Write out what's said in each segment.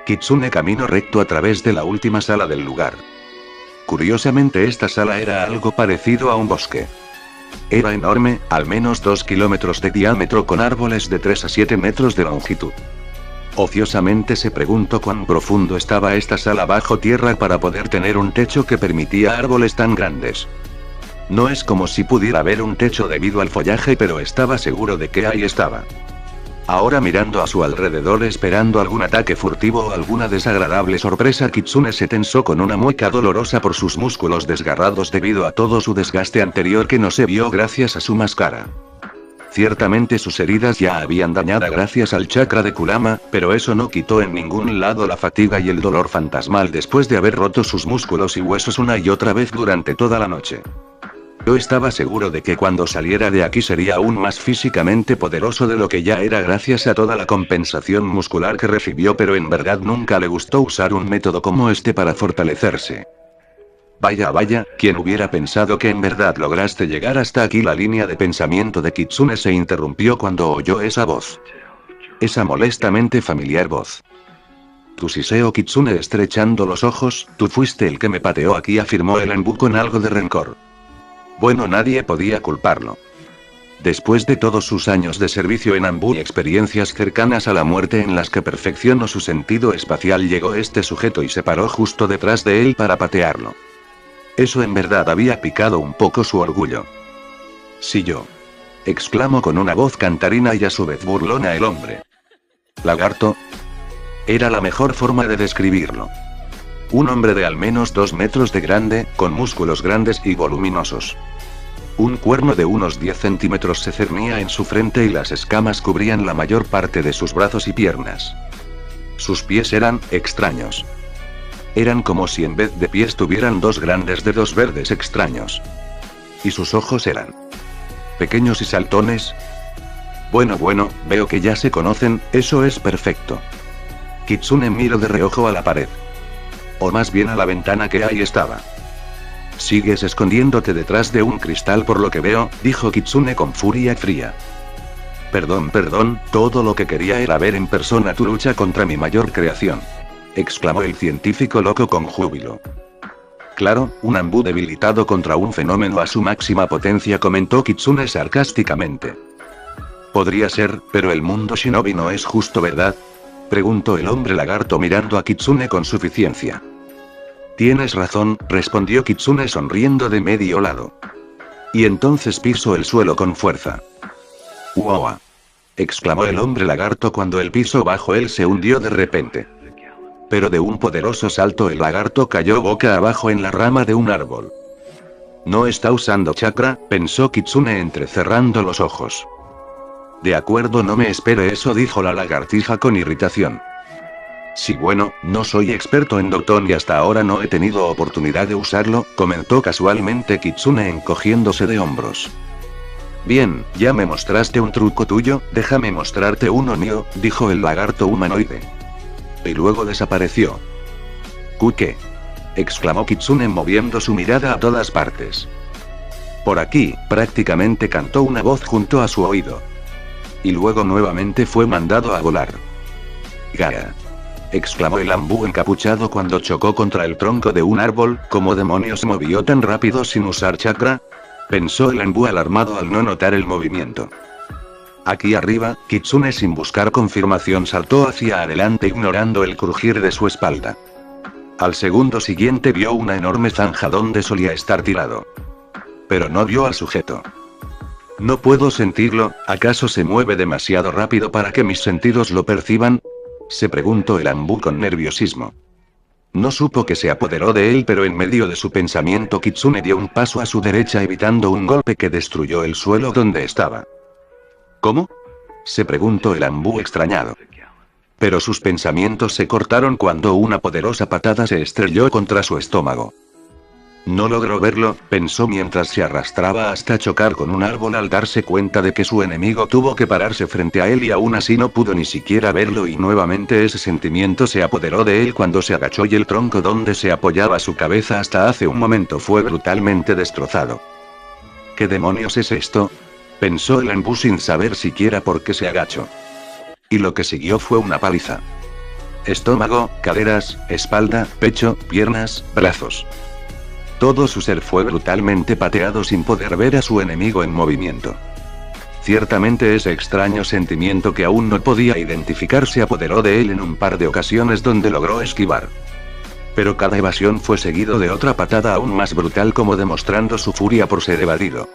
Kitsune caminó recto a través de la última sala del lugar. Curiosamente, esta sala era algo parecido a un bosque. Era enorme, al menos 2 kilómetros de diámetro, con árboles de 3 a 7 metros de longitud. Ociosamente se preguntó cuán profundo estaba esta sala bajo tierra para poder tener un techo que permitía árboles tan grandes. No es como si pudiera haber un techo debido al follaje, pero estaba seguro de que ahí estaba. Ahora, mirando a su alrededor esperando algún ataque furtivo o alguna desagradable sorpresa, Kitsune se tensó con una mueca dolorosa por sus músculos desgarrados debido a todo su desgaste anterior que no se vio gracias a su máscara. Ciertamente sus heridas ya habían dañado gracias al chakra de Kurama, pero eso no quitó en ningún lado la fatiga y el dolor fantasmal después de haber roto sus músculos y huesos una y otra vez durante toda la noche. Yo estaba seguro de que cuando saliera de aquí sería aún más físicamente poderoso de lo que ya era gracias a toda la compensación muscular que recibió, pero en verdad nunca le gustó usar un método como este para fortalecerse. Vaya, ¿quién hubiera pensado que en verdad lograste llegar hasta aquí? La línea de pensamiento de Kitsune se interrumpió cuando oyó esa voz. Esa molestamente familiar voz. Tú, Shiseo. Kitsune, estrechando los ojos, tú fuiste el que me pateó aquí, afirmó el Anbu con algo de rencor. Bueno, nadie podía culparlo. Después de todos sus años de servicio en Anbu y experiencias cercanas a la muerte en las que perfeccionó su sentido espacial, llegó este sujeto y se paró justo detrás de él para patearlo. Eso en verdad había picado un poco su orgullo. Sí, yo. Exclamó con una voz cantarina y a su vez burlona el hombre. ¿Lagarto? Era la mejor forma de describirlo. Un hombre de al menos 2 metros de grande, con músculos grandes y voluminosos. Un cuerno de unos 10 centímetros se cernía en su frente y las escamas cubrían la mayor parte de sus brazos y piernas. Sus pies eran extraños. Eran como si en vez de pies tuvieran 2 grandes dedos verdes extraños. Y sus ojos eran pequeños y saltones. Bueno, veo que ya se conocen, eso es perfecto. Kitsune miró de reojo a la pared. O más bien a la ventana que ahí estaba. Sigues escondiéndote detrás de un cristal por lo que veo, dijo Kitsune con furia fría. Perdón, todo lo que quería era ver en persona tu lucha contra mi mayor creación. Exclamó el científico loco con júbilo. Claro, un Anbu debilitado contra un fenómeno a su máxima potencia, comentó Kitsune sarcásticamente. Podría ser, pero el mundo shinobi no es justo, ¿verdad? Preguntó el hombre lagarto mirando a Kitsune con suficiencia. Tienes razón, respondió Kitsune sonriendo de medio lado. Y entonces pisó el suelo con fuerza. ¡Uoa! Exclamó el hombre lagarto cuando el piso bajo él se hundió de repente. Pero de un poderoso salto el lagarto cayó boca abajo en la rama de un árbol. No está usando chakra, pensó Kitsune entrecerrando los ojos. De acuerdo, no me espere eso, dijo la lagartija con irritación. Sí, bueno, no soy experto en Dokton y hasta ahora no he tenido oportunidad de usarlo, comentó casualmente Kitsune encogiéndose de hombros. Bien, ya me mostraste un truco tuyo, déjame mostrarte uno mío, dijo el lagarto humanoide. Y luego desapareció. ¿Qué? Exclamó Kitsune moviendo su mirada a todas partes. Por aquí, prácticamente cantó una voz junto a su oído. Y luego nuevamente fue mandado a volar. ¡Gara! Exclamó el Anbu encapuchado cuando chocó contra el tronco de un árbol. ¿Cómo demonios se movió tan rápido sin usar chakra? Pensó el Anbu alarmado al no notar el movimiento. Aquí arriba, Kitsune sin buscar confirmación saltó hacia adelante ignorando el crujir de su espalda. Al segundo siguiente vio una enorme zanja donde solía estar tirado. Pero no vio al sujeto. No puedo sentirlo, ¿acaso se mueve demasiado rápido para que mis sentidos lo perciban? Se preguntó el Anbu con nerviosismo. No supo que se apoderó de él, pero en medio de su pensamiento Kitsune dio un paso a su derecha evitando un golpe que destruyó el suelo donde estaba. ¿Cómo? Se preguntó el Anbu extrañado. Pero sus pensamientos se cortaron cuando una poderosa patada se estrelló contra su estómago. No logró verlo, pensó mientras se arrastraba hasta chocar con un árbol al darse cuenta de que su enemigo tuvo que pararse frente a él y aún así no pudo ni siquiera verlo y nuevamente ese sentimiento se apoderó de él cuando se agachó y el tronco donde se apoyaba su cabeza hasta hace un momento fue brutalmente destrozado. ¿Qué demonios es esto? Pensó el Anbu sin saber siquiera por qué se agachó. Y lo que siguió fue una paliza. estómago, caderas, espalda, pecho, piernas, brazos. Todo su ser fue brutalmente pateado sin poder ver a su enemigo en movimiento. Ciertamente ese extraño sentimiento que aún no podía identificar se apoderó de él en un par de ocasiones donde logró esquivar. Pero cada evasión fue seguido de otra patada aún más brutal como demostrando su furia por ser evadido.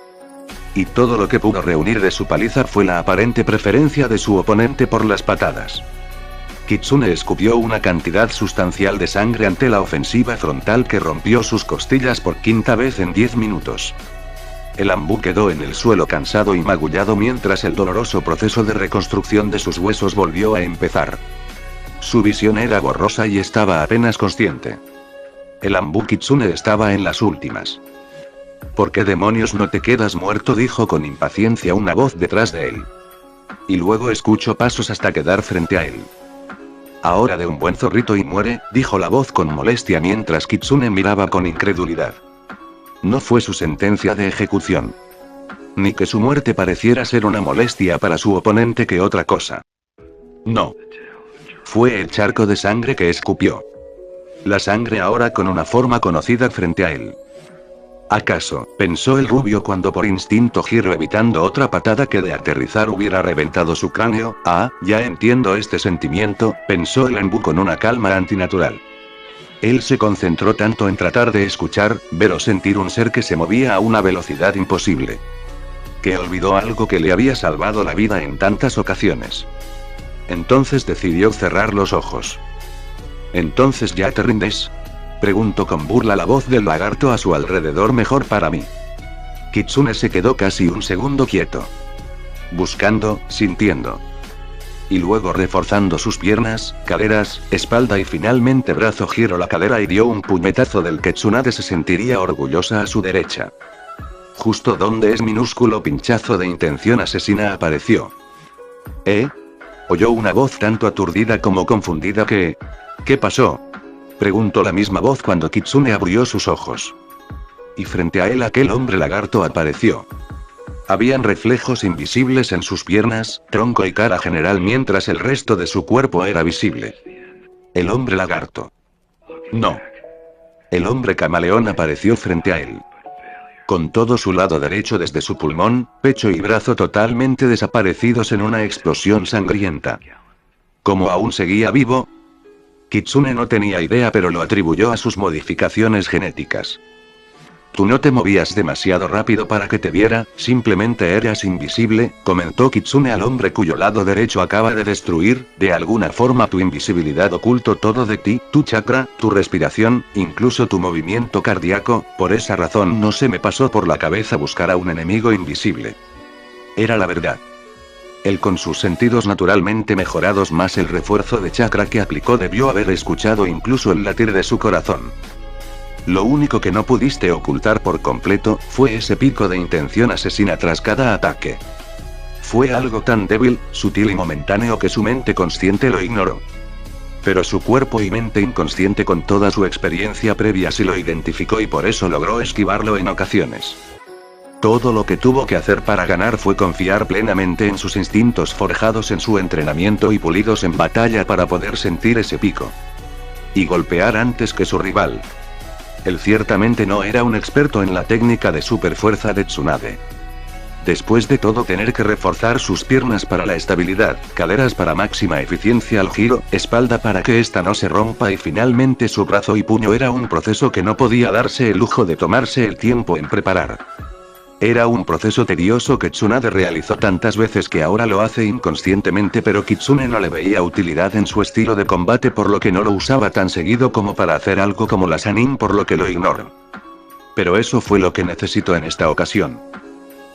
Y todo lo que pudo reunir de su paliza fue la aparente preferencia de su oponente por las patadas. Kitsune escupió una cantidad sustancial de sangre ante la ofensiva frontal que rompió sus costillas por quinta vez en 10 minutos. El Anbu quedó en el suelo cansado y magullado mientras el doloroso proceso de reconstrucción de sus huesos volvió a empezar. Su visión era borrosa y estaba apenas consciente. El Anbu Kitsune estaba en las últimas. ¿Por qué demonios no te quedas muerto?, dijo con impaciencia una voz detrás de él. Y luego escuchó pasos hasta quedar frente a él. Ahora de un buen zorrito y muere, dijo la voz con molestia mientras Kitsune miraba con incredulidad. No fue su sentencia de ejecución. Ni que su muerte pareciera ser una molestia para su oponente que otra cosa. No. Fue el charco de sangre que escupió. La sangre ahora con una forma conocida frente a él. ¿Acaso, pensó el rubio cuando por instinto giró evitando otra patada que de aterrizar hubiera reventado su cráneo? Ah, ya entiendo este sentimiento, pensó el Anbu con una calma antinatural. Él se concentró tanto en tratar de escuchar, ver o sentir un ser que se movía a una velocidad imposible. Que olvidó algo que le había salvado la vida en tantas ocasiones. Entonces decidió cerrar los ojos. ¿Entonces ya te rindes?, preguntó con burla la voz del lagarto a su alrededor. Mejor para mí. Kitsune se quedó casi un segundo quieto. Buscando, sintiendo. Y luego reforzando sus piernas, caderas, espalda y finalmente brazo, giró la cadera y dio un puñetazo del que Tsunade se sentiría orgullosa a su derecha. Justo donde es minúsculo pinchazo de intención asesina apareció. Oyó una voz tanto aturdida como confundida que... ¿Qué pasó?, preguntó la misma voz cuando Kitsune abrió sus ojos. Y frente a él aquel hombre lagarto apareció. Habían reflejos invisibles en sus piernas, tronco y cara general mientras el resto de su cuerpo era visible. El hombre lagarto. No. El hombre camaleón apareció frente a él. Con todo su lado derecho desde su pulmón, pecho y brazo totalmente desaparecidos en una explosión sangrienta. ¿Cómo aún seguía vivo? Kitsune no tenía idea, pero lo atribuyó a sus modificaciones genéticas. Tú no te movías demasiado rápido para que te viera, simplemente eras invisible, comentó Kitsune al hombre cuyo lado derecho acaba de destruir. De alguna forma tu invisibilidad ocultó todo de ti, tu chakra, tu respiración, incluso tu movimiento cardíaco. Por esa razón no se me pasó por la cabeza buscar a un enemigo invisible. Era la verdad. Él, con sus sentidos naturalmente mejorados más el refuerzo de chakra que aplicó, debió haber escuchado incluso el latir de su corazón. Lo único que no pudiste ocultar por completo, fue ese pico de intención asesina tras cada ataque. Fue algo tan débil, sutil y momentáneo que su mente consciente lo ignoró. Pero su cuerpo y mente inconsciente con toda su experiencia previa sí lo identificó y por eso logró esquivarlo en ocasiones. Todo lo que tuvo que hacer para ganar fue confiar plenamente en sus instintos forjados en su entrenamiento y pulidos en batalla para poder sentir ese pico. Y golpear antes que su rival. Él ciertamente no era un experto en la técnica de superfuerza de Tsunade. Después de todo, tener que reforzar sus piernas para la estabilidad, caderas para máxima eficiencia al giro, espalda para que ésta no se rompa y finalmente su brazo y puño era un proceso que no podía darse el lujo de tomarse el tiempo en preparar. Era un proceso tedioso que Tsunade realizó tantas veces que ahora lo hace inconscientemente, pero Kitsune no le veía utilidad en su estilo de combate, por lo que no lo usaba tan seguido como para hacer algo como la Sannin, por lo que lo ignoró. Pero eso fue lo que necesitó en esta ocasión.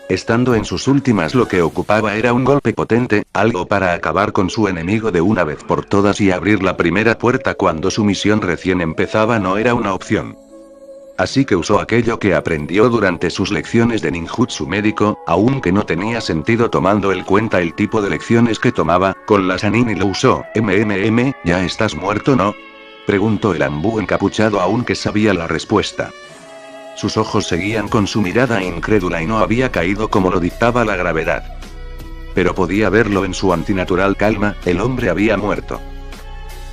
Estando en sus últimas, lo que ocupaba era un golpe potente, algo para acabar con su enemigo de una vez por todas y abrir la primera puerta cuando su misión recién empezaba no era una opción. Así que usó aquello que aprendió durante sus lecciones de ninjutsu médico, aunque no tenía sentido tomando en cuenta el tipo de lecciones que tomaba, con la Sannin, y lo usó. ¿Ya estás muerto, no?, preguntó el Anbu encapuchado, aunque sabía la respuesta. Sus ojos seguían con su mirada incrédula y no había caído como lo dictaba la gravedad. Pero podía verlo en su antinatural calma, el hombre había muerto.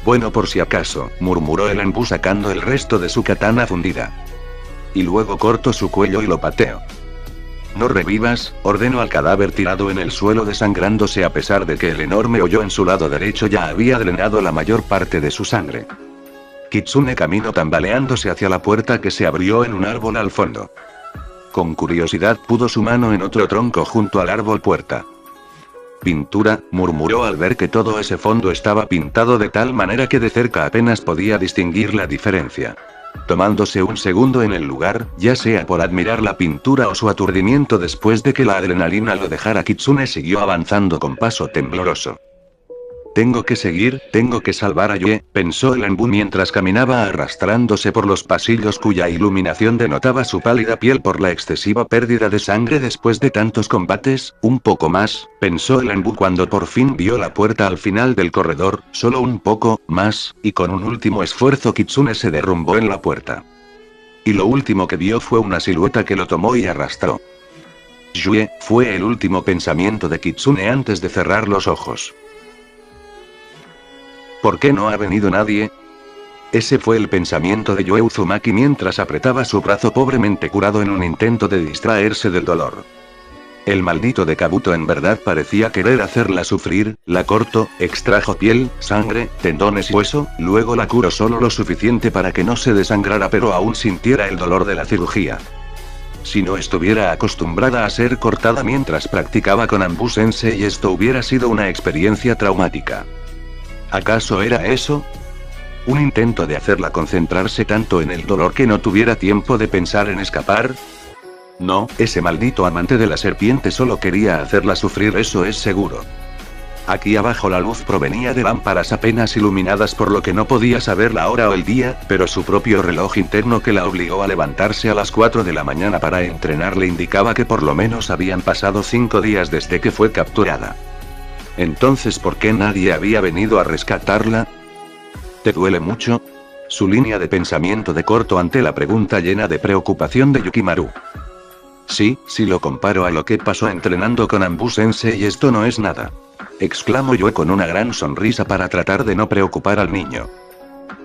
Bueno, por si acaso, murmuró el Enbu sacando el resto de su katana fundida. Y luego corto su cuello y lo pateo. No revivas, ordenó al cadáver tirado en el suelo desangrándose a pesar de que el enorme hoyo en su lado derecho ya había drenado la mayor parte de su sangre. Kitsune caminó tambaleándose hacia la puerta que se abrió en un árbol al fondo. Con curiosidad puso su mano en otro tronco junto al árbol puerta. Pintura, murmuró al ver que todo ese fondo estaba pintado de tal manera que de cerca apenas podía distinguir la diferencia. Tomándose un segundo en el lugar, ya sea por admirar la pintura o su aturdimiento después de que la adrenalina lo dejara, Kitsune siguió avanzando con paso tembloroso. Tengo que seguir, tengo que salvar a Yue, pensó el Enbu mientras caminaba arrastrándose por los pasillos cuya iluminación denotaba su pálida piel por la excesiva pérdida de sangre después de tantos combates. Un poco más, pensó el Enbu cuando por fin vio la puerta al final del corredor, solo un poco más, y con un último esfuerzo Kitsune se derrumbó en la puerta. Y lo último que vio fue una silueta que lo tomó y arrastró. Yue, fue el último pensamiento de Kitsune antes de cerrar los ojos. ¿Por qué no ha venido nadie? Ese fue el pensamiento de Yue Uzumaki mientras apretaba su brazo pobremente curado en un intento de distraerse del dolor. El maldito de Kabuto en verdad parecía querer hacerla sufrir, la cortó, extrajo piel, sangre, tendones y hueso, luego la curó solo lo suficiente para que no se desangrara pero aún sintiera el dolor de la cirugía. Si no estuviera acostumbrada a ser cortada mientras practicaba con Anbu Sensei, esto hubiera sido una experiencia traumática. ¿Acaso era eso? ¿Un intento de hacerla concentrarse tanto en el dolor que no tuviera tiempo de pensar en escapar? No, ese maldito amante de la serpiente solo quería hacerla sufrir, eso es seguro. Aquí abajo la luz provenía de lámparas apenas iluminadas por lo que no podía saber la hora o el día, pero su propio reloj interno que la obligó a levantarse a las 4 de la mañana para entrenar le indicaba que por lo menos habían pasado 5 días desde que fue capturada. Entonces, ¿por qué nadie había venido a rescatarla? ¿Te duele mucho? Su línea de pensamiento de corto ante la pregunta llena de preocupación de Yukimaru. Sí, si lo comparo a lo que pasó entrenando con Anbu Sensei, esto no es nada. Exclamó Yue con una gran sonrisa para tratar de no preocupar al niño.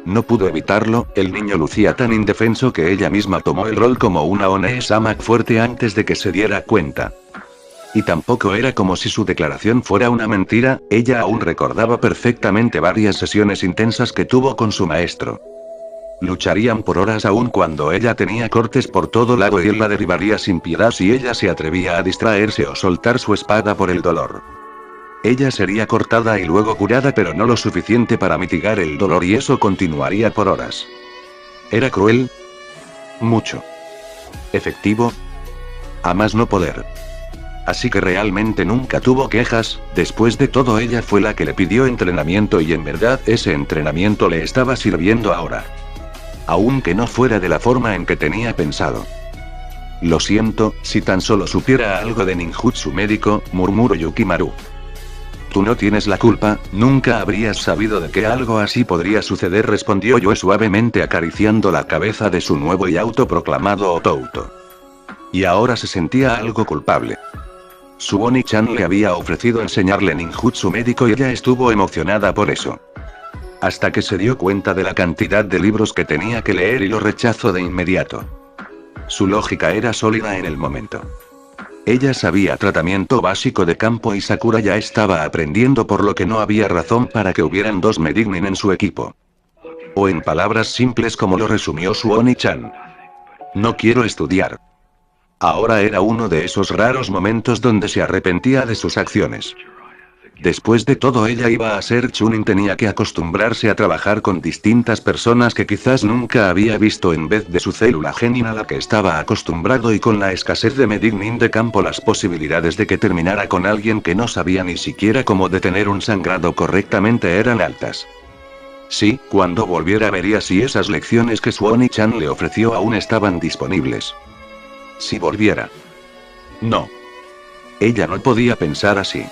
No pudo evitarlo, el niño lucía tan indefenso que ella misma tomó el rol como una One-sama fuerte antes de que se diera cuenta. Y tampoco era como si su declaración fuera una mentira, ella aún recordaba perfectamente varias sesiones intensas que tuvo con su maestro. Lucharían por horas aún cuando ella tenía cortes por todo lado y él la derribaría sin piedad si ella se atrevía a distraerse o soltar su espada por el dolor. Ella sería cortada y luego curada pero no lo suficiente para mitigar el dolor y eso continuaría por horas. ¿Era cruel? Mucho. ¿Efectivo? A más no poder. Así que realmente nunca tuvo quejas, después de todo ella fue la que le pidió entrenamiento y en verdad ese entrenamiento le estaba sirviendo ahora. Aunque no fuera de la forma en que tenía pensado. Lo siento, si tan solo supiera algo de ninjutsu médico, murmuró Yukimaru. Tú no tienes la culpa, nunca habrías sabido de que algo así podría suceder, respondió Yue suavemente acariciando la cabeza de su nuevo y autoproclamado Otouto. Y ahora se sentía algo culpable. Su Oni-chan le había ofrecido enseñarle ninjutsu médico y ella estuvo emocionada por eso. Hasta que se dio cuenta de la cantidad de libros que tenía que leer y lo rechazó de inmediato. Su lógica era sólida en el momento. Ella sabía tratamiento básico de campo y Sakura ya estaba aprendiendo, por lo que no había razón para que hubieran dos Medignin en su equipo. O en palabras simples como lo resumió su Oni-chan. No quiero estudiar. Ahora era uno de esos raros momentos donde se arrepentía de sus acciones. Después de todo ella iba a ser Chunin, tenía que acostumbrarse a trabajar con distintas personas que quizás nunca había visto en vez de su célula genin a la que estaba acostumbrado, y con la escasez de Medignin de campo las posibilidades de que terminara con alguien que no sabía ni siquiera cómo detener un sangrado correctamente eran altas. Sí, cuando volviera vería si esas lecciones que su Oni-chan le ofreció aún estaban disponibles. Si volviera. No. Ella no podía pensar así.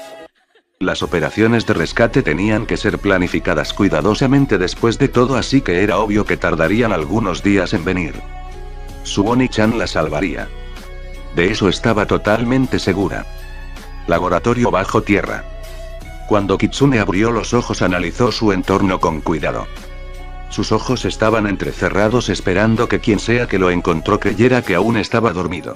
Las operaciones de rescate tenían que ser planificadas cuidadosamente después de todo, así que era obvio que tardarían algunos días en venir. Su Oni-chan la salvaría. De eso estaba totalmente segura. Laboratorio bajo tierra. Cuando Kitsune abrió los ojos, analizó su entorno con cuidado. Sus ojos estaban entrecerrados esperando que quien sea que lo encontró creyera que aún estaba dormido.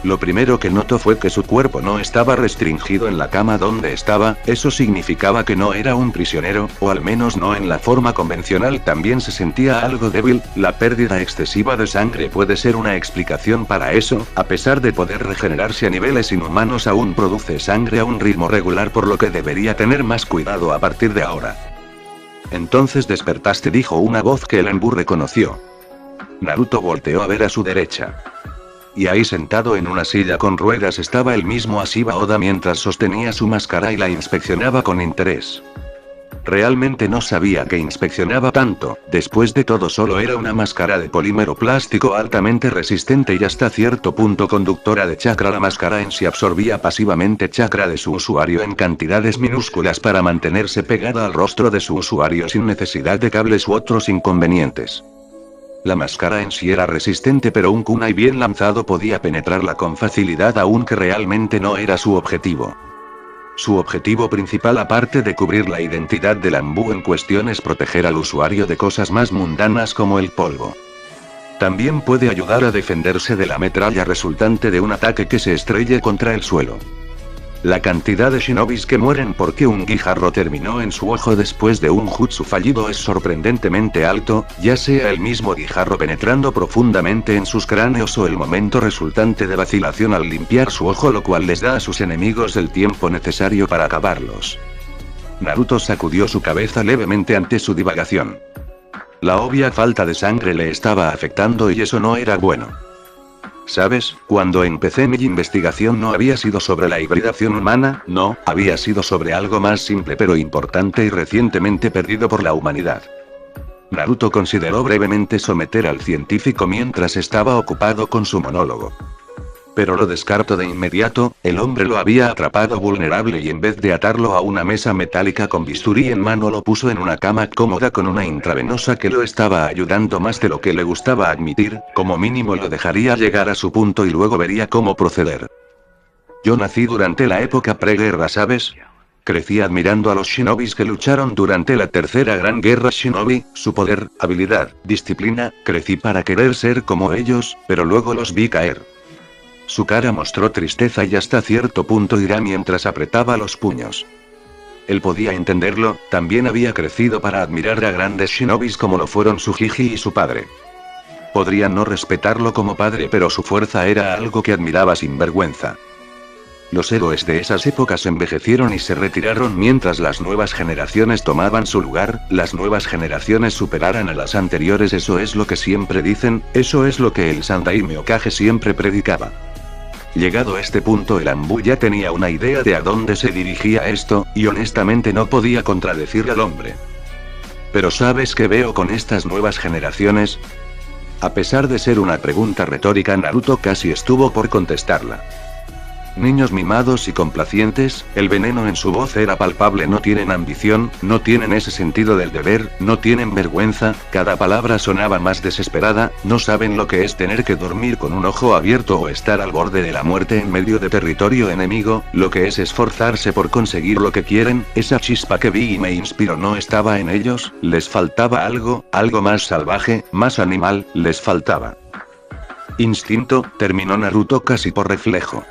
Lo primero que notó fue que su cuerpo no estaba restringido en la cama donde estaba, eso significaba que no era un prisionero, o al menos no en la forma convencional. También se sentía algo débil, la pérdida excesiva de sangre puede ser una explicación para eso, a pesar de poder regenerarse a niveles inhumanos aún produce sangre a un ritmo regular, por lo que debería tener más cuidado a partir de ahora. Entonces despertaste, dijo una voz que el Enbu reconoció. Naruto volteó a ver a su derecha. Y ahí sentado en una silla con ruedas estaba el mismo Ashiba Oda mientras sostenía su máscara y la inspeccionaba con interés. Realmente no sabía que inspeccionaba tanto, después de todo solo era una máscara de polímero plástico altamente resistente y hasta cierto punto conductora de chakra. La máscara en sí absorbía pasivamente chakra de su usuario en cantidades minúsculas para mantenerse pegada al rostro de su usuario sin necesidad de cables u otros inconvenientes. La máscara en sí era resistente, pero un kunai bien lanzado podía penetrarla con facilidad, aunque realmente no era su objetivo. Su objetivo principal, aparte de cubrir la identidad del Enbu en cuestión, es proteger al usuario de cosas más mundanas como el polvo. También puede ayudar a defenderse de la metralla resultante de un ataque que se estrelle contra el suelo. La cantidad de shinobis que mueren porque un guijarro terminó en su ojo después de un jutsu fallido es sorprendentemente alto, ya sea el mismo guijarro penetrando profundamente en sus cráneos o el momento resultante de vacilación al limpiar su ojo, lo cual les da a sus enemigos el tiempo necesario para acabarlos. Naruto sacudió su cabeza levemente ante su divagación. La obvia falta de sangre le estaba afectando y eso no era bueno. ¿Sabes? Cuando empecé mi investigación no había sido sobre la hibridación humana, no, había sido sobre algo más simple pero importante y recientemente perdido por la humanidad. Naruto consideró brevemente someter al científico mientras estaba ocupado con su monólogo. Pero lo descartó de inmediato, el hombre lo había atrapado vulnerable y en vez de atarlo a una mesa metálica con bisturí en mano lo puso en una cama cómoda con una intravenosa que lo estaba ayudando más de lo que le gustaba admitir, como mínimo lo dejaría llegar a su punto y luego vería cómo proceder. Yo nací durante la época preguerra, ¿sabes? Crecí admirando a los shinobis que lucharon durante la tercera gran guerra shinobi, su poder, habilidad, disciplina, crecí para querer ser como ellos, pero luego los vi caer. Su cara mostró tristeza y hasta cierto punto ira mientras apretaba los puños. Él podía entenderlo, también había crecido para admirar a grandes shinobis como lo fueron su Jiji y su padre. Podría no respetarlo como padre, pero su fuerza era algo que admiraba sin vergüenza. Los héroes de esas épocas envejecieron y se retiraron mientras las nuevas generaciones tomaban su lugar, las nuevas generaciones superaran a las anteriores. Eso es lo que siempre dicen, eso es lo que el Sandaime Hokage siempre predicaba. Llegado a este punto el Enbu ya tenía una idea de a dónde se dirigía esto, y honestamente no podía contradecir al hombre. Pero ¿sabes qué veo con estas nuevas generaciones? A pesar de ser una pregunta retórica, Naruto casi estuvo por contestarla. Niños mimados y complacientes, el veneno en su voz era palpable. No tienen ambición, no tienen ese sentido del deber, no tienen vergüenza, cada palabra sonaba más desesperada, no saben lo que es tener que dormir con un ojo abierto o estar al borde de la muerte en medio de territorio enemigo, lo que es esforzarse por conseguir lo que quieren. Esa chispa que vi y me inspiró no estaba en ellos, les faltaba algo, algo más salvaje, más animal, les faltaba instinto, terminó Naruto casi por reflejo.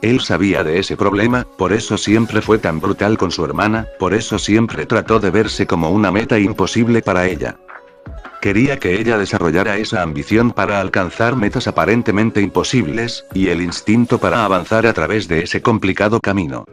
Él sabía de ese problema, por eso siempre fue tan brutal con su hermana, por eso siempre trató de verse como una meta imposible para ella. Quería que ella desarrollara esa ambición para alcanzar metas aparentemente imposibles, y el instinto para avanzar a través de ese complicado camino.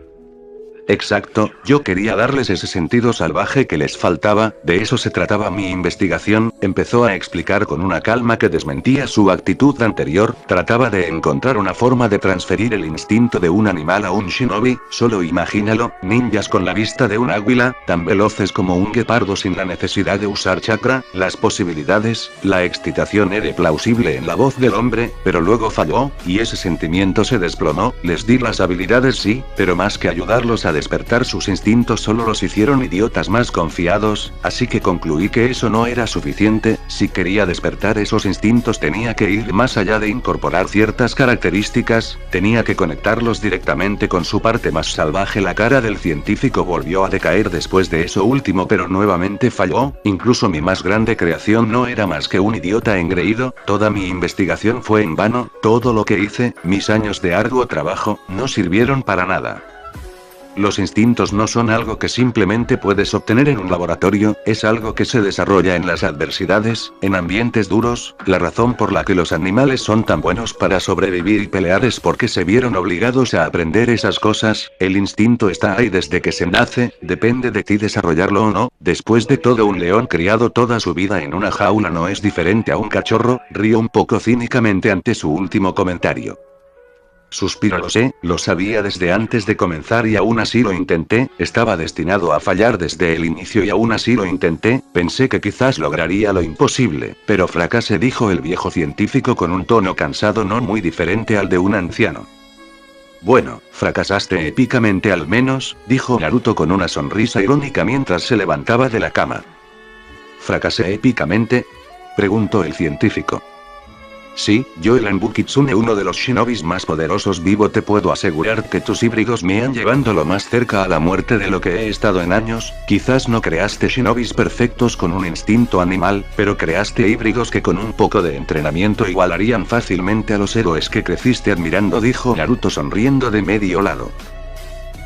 Exacto, yo quería darles ese sentido salvaje que les faltaba, de eso se trataba mi investigación, empezó a explicar con una calma que desmentía su actitud anterior. Trataba de encontrar una forma de transferir el instinto de un animal a un shinobi, solo imagínalo, ninjas con la vista de un águila, tan veloces como un guepardo sin la necesidad de usar chakra, las posibilidades, la excitación era plausible en la voz del hombre, pero luego falló, y ese sentimiento se desplomó. Les di las habilidades sí, pero más que ayudarlos a despertar sus instintos solo los hicieron idiotas más confiados, así que concluí que eso no era suficiente. Si quería despertar esos instintos tenía que ir más allá de incorporar ciertas características, tenía que conectarlos directamente con su parte más salvaje. La cara del científico volvió a decaer después de eso último, pero nuevamente falló. Incluso mi más grande creación no era más que un idiota engreído, toda mi investigación fue en vano, todo lo que hice, mis años de arduo trabajo, no sirvieron para nada. Los instintos no son algo que simplemente puedes obtener en un laboratorio, es algo que se desarrolla en las adversidades, en ambientes duros. La razón por la que los animales son tan buenos para sobrevivir y pelear es porque se vieron obligados a aprender esas cosas. El instinto está ahí desde que se nace, depende de ti desarrollarlo o no. Después de todo, un león criado toda su vida en una jaula no es diferente a un cachorro. Río un poco cínicamente ante su último comentario. Suspiro, lo sé, lo sabía desde antes de comenzar y aún así lo intenté, estaba destinado a fallar desde el inicio y aún así lo intenté, pensé que quizás lograría lo imposible, pero fracasé, dijo el viejo científico con un tono cansado no muy diferente al de un anciano. Bueno, fracasaste épicamente al menos, dijo Naruto con una sonrisa irónica mientras se levantaba de la cama. ¿Fracasé épicamente?, preguntó el científico. Sí, yo, el Anbu Kitsune, uno de los shinobis más poderosos vivo, te puedo asegurar que tus híbridos me han llevado lo más cerca a la muerte de lo que he estado en años. Quizás no creaste shinobis perfectos con un instinto animal, pero creaste híbridos que con un poco de entrenamiento igualarían fácilmente a los héroes que creciste admirando, dijo Naruto sonriendo de medio lado.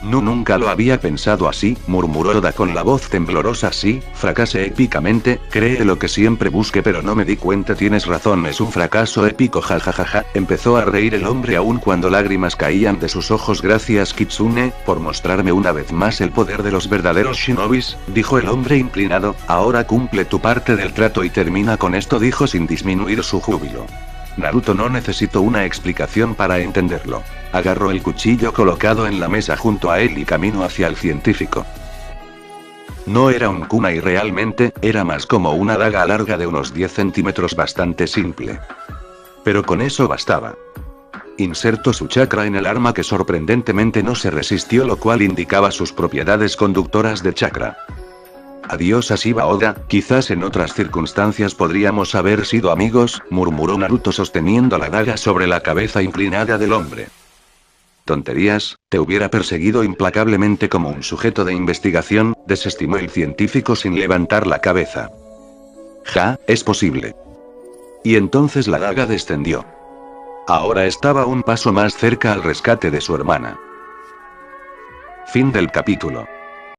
No, nunca lo había pensado así, murmuró Oda con la voz temblorosa. Sí, fracasé épicamente, cree lo que siempre busqué pero no me di cuenta. Tienes razón, es un fracaso épico, jajajaja. Empezó a reír el hombre aun cuando lágrimas caían de sus ojos. Gracias, Kitsune, por mostrarme una vez más el poder de los verdaderos shinobis, dijo el hombre inclinado. Ahora cumple tu parte del trato y termina con esto, dijo sin disminuir su júbilo. Naruto, no necesito una explicación para entenderlo. Agarró el cuchillo colocado en la mesa junto a él y caminó hacia el científico. No era un kunai realmente, era más como una daga larga de unos 10 centímetros, bastante simple. Pero con eso bastaba. Insertó su chakra en el arma que sorprendentemente no se resistió, lo cual indicaba sus propiedades conductoras de chakra. Adiós, Ashiba Oda, quizás en otras circunstancias podríamos haber sido amigos, murmuró Naruto sosteniendo la daga sobre la cabeza inclinada del hombre. Tonterías, te hubiera perseguido implacablemente como un sujeto de investigación, desestimó el científico sin levantar la cabeza. Ja, es posible. Y entonces la daga descendió. Ahora estaba un paso más cerca al rescate de su hermana. Fin del capítulo.